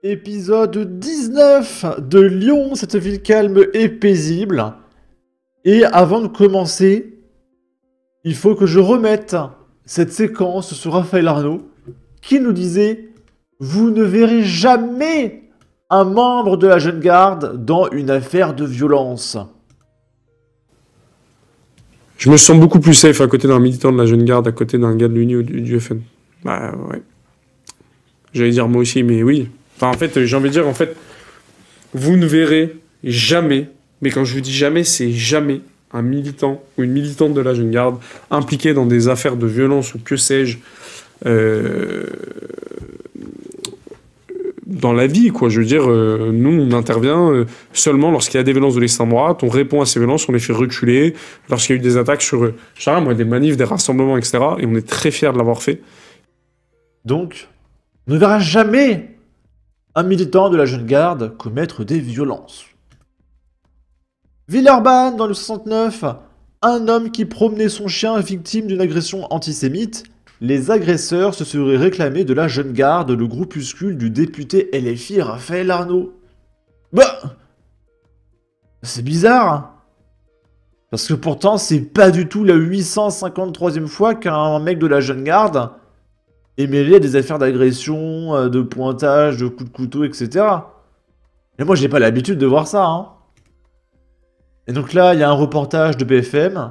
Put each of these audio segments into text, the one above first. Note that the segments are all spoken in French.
Épisode 19 de Lyon, cette ville calme et paisible. Et avant de commencer, il faut que je remette cette séquence sur Raphaël Arnaud qui nous disait « Vous ne verrez jamais un membre de la jeune garde dans une affaire de violence. » Je me sens beaucoup plus safe à côté d'un militant de la jeune garde, à côté d'un gars de l'Uni ou du FN. Bah ouais. J'allais dire moi aussi, mais oui. Enfin, en fait, j'ai envie de dire, vous ne verrez jamais, mais quand je vous dis jamais, c'est jamais un militant ou une militante de la jeune garde impliqué dans des affaires de violence ou que sais-je, dans la vie, quoi. Je veux dire, nous, on intervient seulement lorsqu'il y a des violences de l'extrême droite, on répond à ces violences, on les fait reculer, lorsqu'il y a eu des attaques sur, je sais rien, moi, des manifs, des rassemblements, etc. Et on est très fiers de l'avoir fait. Donc, on ne verra jamais un militant de la jeune garde commettre des violences. Villeurbanne, dans le 69, un homme qui promenait son chien victime d'une agression antisémite. Les agresseurs se seraient réclamés de la jeune garde, le groupuscule du député LFI Raphaël Arnaud. Bah, c'est bizarre, hein. Parce que pourtant, c'est pas du tout la 853e fois qu'un mec de la jeune garde est mêlé à des affaires d'agression, de pointage, de coups de couteau, etc. Et moi, j'ai pas l'habitude de voir ça, hein. Et donc là, il y a un reportage de BFM.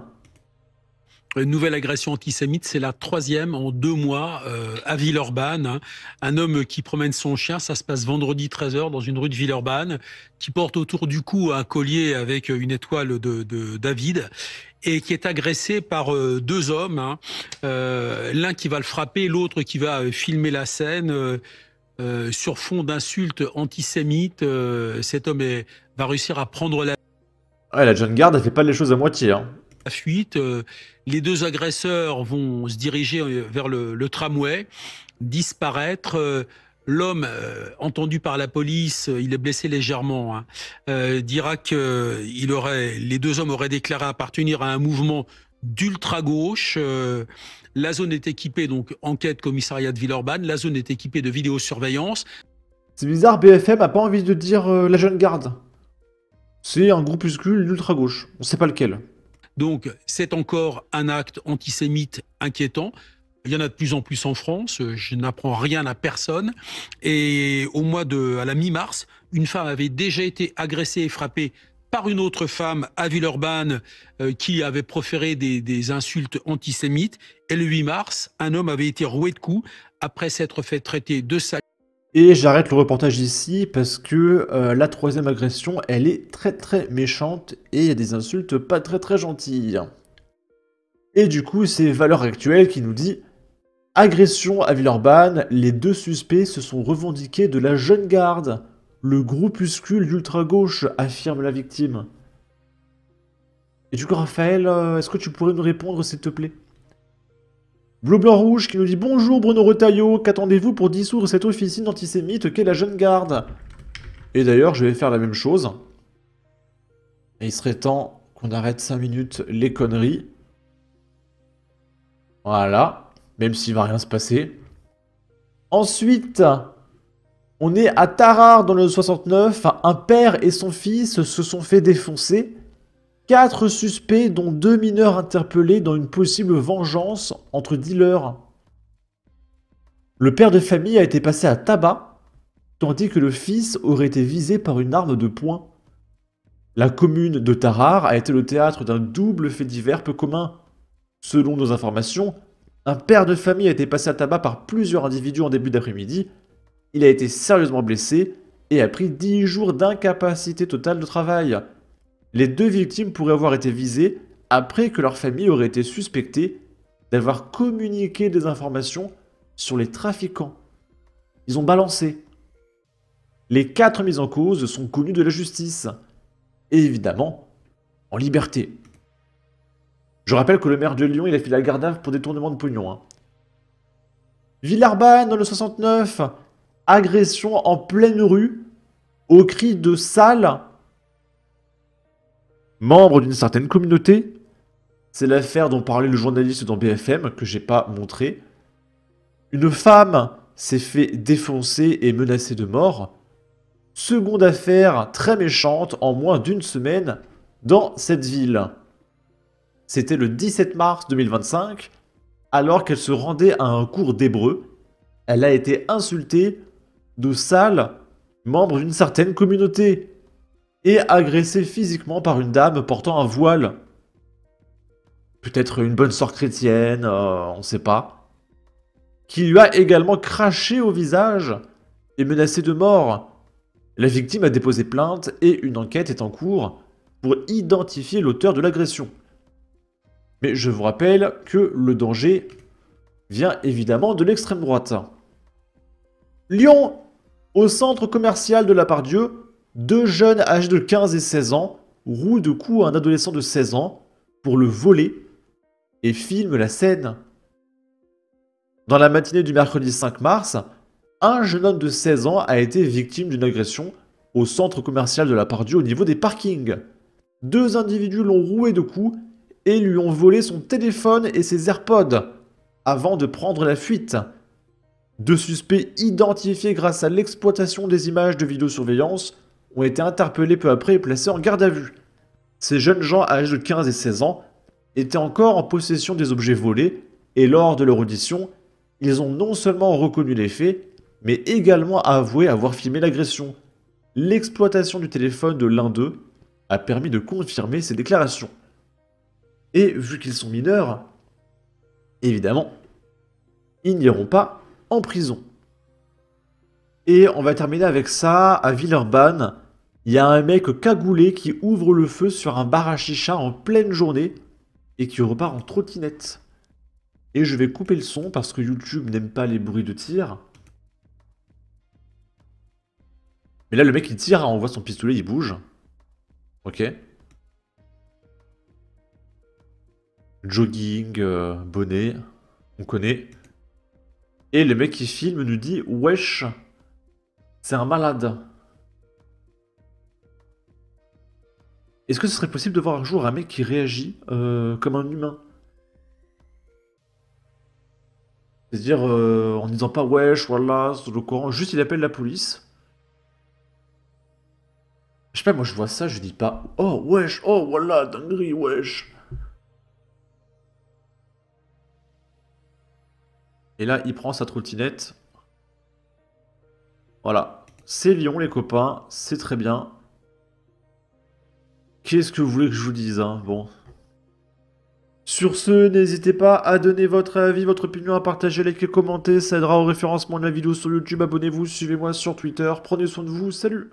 Une nouvelle agression antisémite, c'est la 3e en 2 mois à Villeurbanne. Hein. Un homme qui promène son chien, ça se passe vendredi 13h dans une rue de Villeurbanne, qui porte autour du cou un collier avec une étoile de David et qui est agressé par 2 hommes. Hein. L'un qui va le frapper, l'autre qui va filmer la scène sur fond d'insultes antisémites. Cet homme va réussir à prendre la Ouais, la jeune garde, elle fait pas les choses à moitié, hein. fuite. Les 2 agresseurs vont se diriger vers le tramway, disparaître. L'homme, entendu par la police, il est blessé légèrement, hein, dira que les 2 hommes auraient déclaré appartenir à un mouvement d'ultra-gauche. La zone est équipée, donc enquête commissariat de Villeurbanne, la zone est équipée de vidéosurveillance. C'est bizarre, BFM a pas envie de dire la jeune garde. C'est un groupuscule d'ultra-gauche. On sait pas lequel. Donc, c'est encore un acte antisémite inquiétant. Il y en a de plus en plus en France. Je n'apprends rien à personne. Et à la mi-mars, une femme avait déjà été agressée et frappée par une autre femme à Villeurbanne qui avait proféré des insultes antisémites. Et le 8 mars, un homme avait été roué de coups après s'être fait traiter de sale. Et j'arrête le reportage ici parce que la 3e agression, elle est très très méchante et il y a des insultes pas très très gentilles. Et du coup, c'est Valeurs Actuelles qui nous dit « Agression à Villeurbanne, les 2 suspects se sont revendiqués de la jeune garde. Le groupuscule d'ultra-gauche, affirme la victime. » Et du coup, Raphaël, est-ce que tu pourrais nous répondre, s'il te plaît? Bleu Blanc Rouge qui nous dit « Bonjour Bruno Retailleau, qu'attendez-vous pour dissoudre cette officine antisémite qu'est la jeune garde ?» Et d'ailleurs, je vais faire la même chose. Et il serait temps qu'on arrête 5 minutes les conneries. Voilà. Même s'il va rien se passer. Ensuite, on est à Tarare dans le 69. Un père et son fils se sont fait défoncer. 4 suspects, dont 2 mineurs interpellés dans une possible vengeance entre dealers. Le père de famille a été passé à tabac, tandis que le fils aurait été visé par une arme de poing. La commune de Tarare a été le théâtre d'un double fait divers peu commun. Selon nos informations, un père de famille a été passé à tabac par plusieurs individus en début d'après-midi. Il a été sérieusement blessé et a pris 10 jours d'incapacité totale de travail. Les 2 victimes pourraient avoir été visées après que leur famille aurait été suspectée d'avoir communiqué des informations sur les trafiquants. Ils ont balancé. Les 4 mises en cause sont connus de la justice. Et évidemment, en liberté. Je rappelle que le maire de Lyon, il a fait la garde à vue pour détournement de pognon, hein. Villeurbanne, dans le 69, agression en pleine rue, au cri de sale. Membre d'une certaine communauté. C'est l'affaire dont parlait le journaliste dans BFM, que j'ai pas montré. Une femme s'est fait défoncer et menacer de mort. Seconde affaire très méchante en moins d'une semaine dans cette ville. C'était le 17 mars 2025, alors qu'elle se rendait à un cours d'hébreu. Elle a été insultée de sales membres d'une certaine communauté et agressée physiquement par une dame portant un voile. Peut-être une bonne sœur chrétienne, on sait pas. Qui lui a également craché au visage et menacé de mort. La victime a déposé plainte et une enquête est en cours pour identifier l'auteur de l'agression. Mais je vous rappelle que le danger vient évidemment de l'extrême droite. Lyon, au centre commercial de la Pardieu, deux jeunes âgés de 15 et 16 ans rouent de coups à un adolescent de 16 ans pour le voler et filment la scène. Dans la matinée du mercredi 5 mars, un jeune homme de 16 ans a été victime d'une agression au centre commercial de la Pardieu au niveau des parkings. Deux individus l'ont roué de coups et lui ont volé son téléphone et ses AirPods avant de prendre la fuite. Deux suspects identifiés grâce à l'exploitation des images de vidéosurveillance ont été interpellés peu après et placés en garde à vue. Ces jeunes gens âgés de 15 et 16 ans étaient encore en possession des objets volés et lors de leur audition, ils ont non seulement reconnu les faits, mais également avoué avoir filmé l'agression. L'exploitation du téléphone de l'un d'eux a permis de confirmer ces déclarations. Et vu qu'ils sont mineurs, évidemment, ils n'iront pas en prison. Et on va terminer avec ça, à Villeurbanne, il y a un mec cagoulé qui ouvre le feu sur un bar à chicha en pleine journée et qui repart en trottinette. Et je vais couper le son parce que YouTube n'aime pas les bruits de tir. Mais là, le mec il tire, on voit son pistolet, il bouge. Ok. Jogging, bonnet, on connaît. Et le mec qui filme nous dit « Wesh, c'est un malade ». Est-ce que ce serait possible de voir un jour un mec qui réagit comme un humain? C'est-à-dire en disant pas « Wesh, voilà, c'est le courant », juste il appelle la police. Je sais pas, moi je vois ça, je dis pas « Oh, wesh, oh, voilà, dinguerie, wesh ». Et là, il prend sa trottinette. Voilà. C'est Lyon, les copains. C'est très bien. Qu'est-ce que vous voulez que je vous dise, hein? Bon. Sur ce, n'hésitez pas à donner votre avis, votre opinion, à partager, liker, commenter. Ça aidera au référencement de la vidéo sur YouTube. Abonnez-vous, suivez-moi sur Twitter. Prenez soin de vous. Salut!